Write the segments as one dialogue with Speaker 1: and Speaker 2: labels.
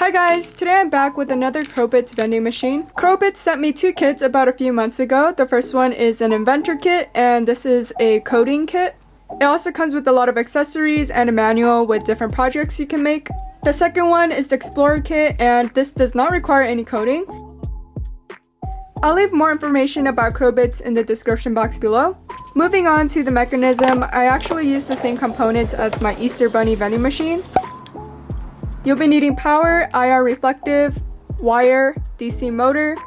Speaker 1: Hi guys, today I'm back with another Crowbits vending machine. Crowbits sent me two kits about a few months ago. The first one is an inventor kit and this is a coding kit. It also comes with a lot of accessories and a manual with different projects you can make. The second one is the explorer kit and this does not require any coding. I'll leave more information about Crowbits in the description box below. Moving on to the mechanism, I actually use the same components as my Easter Bunny vending machine. You'll be needing power, IR reflective, wire, DC motor.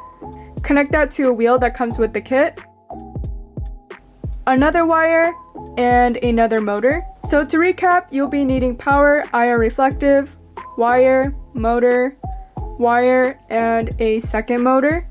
Speaker 1: Connect that to a wheel that comes with the kit. Another wire, and another motor. So to recap, you'll be needing power, IR reflective, wire, motor, wire, and a second motor.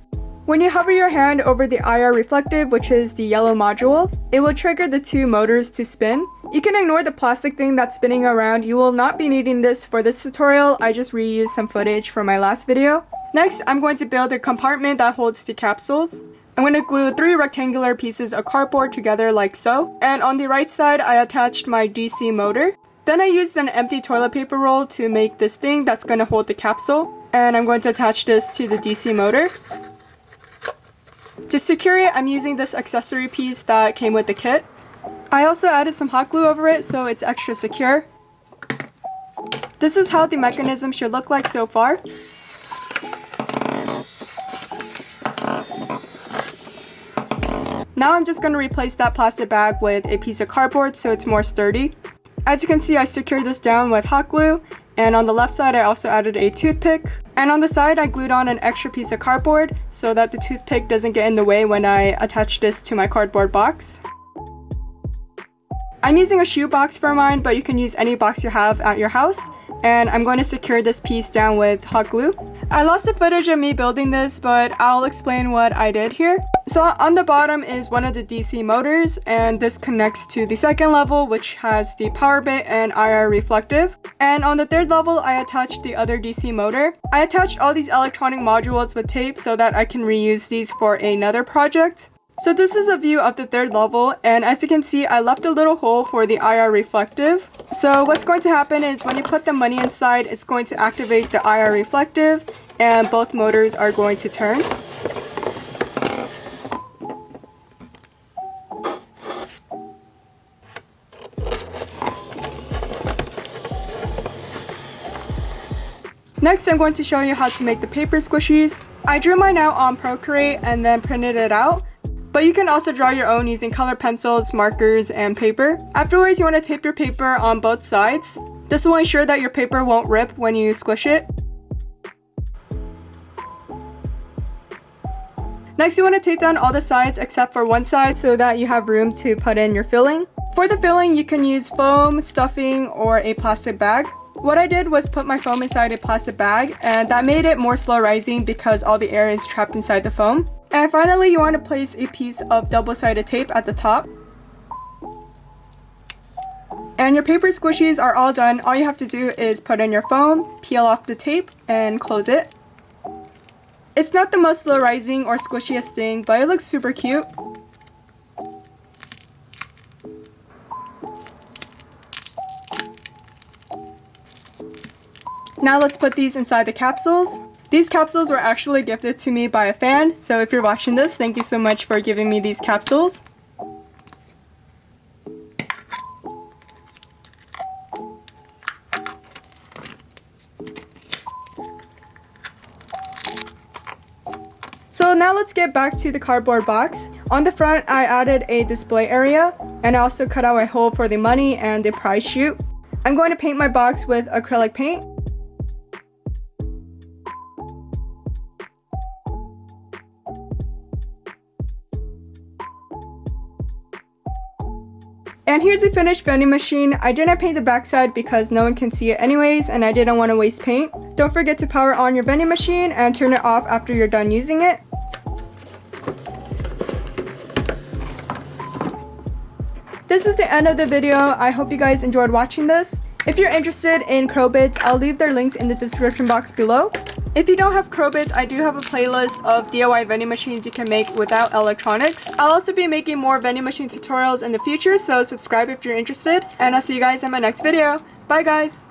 Speaker 1: When you hover your hand over the IR reflective, which is the yellow module, it will trigger the two motors to spin. You can ignore the plastic thing that's spinning around. You will not be needing this for this tutorial. I just reused some footage from my last video. Next, I'm going to build a compartment that holds the capsules. I'm going to glue 3 rectangular pieces of cardboard together like so. And on the right side, I attached my DC motor. Then I used an empty toilet paper roll to make this thing that's going to hold the capsule. And I'm going to attach this to the DC motor. To secure it, I'm using this accessory piece that came with the kit. I also added some hot glue over it so it's extra secure. This is how the mechanism should look like so far. Now I'm just going to replace that plastic bag with a piece of cardboard so it's more sturdy. As you can see, I secured this down with hot glue, and on the left side I also added a toothpick. And on the side I glued on an extra piece of cardboard so that the toothpick doesn't get in the way when I attach this to my cardboard box. I'm using a shoe box for mine, but you can use any box you have at your house. And I'm going to secure this piece down with hot glue. I lost the footage of me building this, but I'll explain what I did here. So on the bottom is one of the DC motors, and this connects to the second level, which has the power bit and IR reflective. And on the third level, I attached the other DC motor. I attached all these electronic modules with tape so that I can reuse these for another project. So this is a view of the third level, and as you can see, I left a little hole for the IR reflective. So what's going to happen is when you put the money inside, it's going to activate the IR reflective, and both motors are going to turn. Next, I'm going to show you how to make the paper squishies. I drew mine out on Procreate and then printed it out. But you can also draw your own using color pencils, markers, and paper. Afterwards, you want to tape your paper on both sides. This will ensure that your paper won't rip when you squish it. Next, you want to tape down all the sides except for one side so that you have room to put in your filling. For the filling, you can use foam, stuffing, or a plastic bag. What I did was put my foam inside a plastic bag, and that made it more slow rising because all the air is trapped inside the foam. And finally, you want to place a piece of double-sided tape at the top. And your paper squishies are all done. All you have to do is put in your foam, peel off the tape, and close it. It's not the most slow rising or squishiest thing, but it looks super cute. Now let's put these inside the capsules. These capsules were actually gifted to me by a fan, so if you're watching this, thank you so much for giving me these capsules. So now let's get back to the cardboard box. On the front, I added a display area, and I also cut out a hole for the money and the prize chute. I'm going to paint my box with acrylic paint. And here's the finished vending machine. I didn't paint the backside because no one can see it anyways, and I didn't want to waste paint. Don't forget to power on your vending machine and turn it off after you're done using it. This is the end of the video. I hope you guys enjoyed watching this. If you're interested in Crowbits, I'll leave their links in the description box below. If you don't have Crowbits, I do have a playlist of DIY vending machines you can make without electronics. I'll also be making more vending machine tutorials in the future, so subscribe if you're interested, and I'll see you guys in my next video. Bye guys!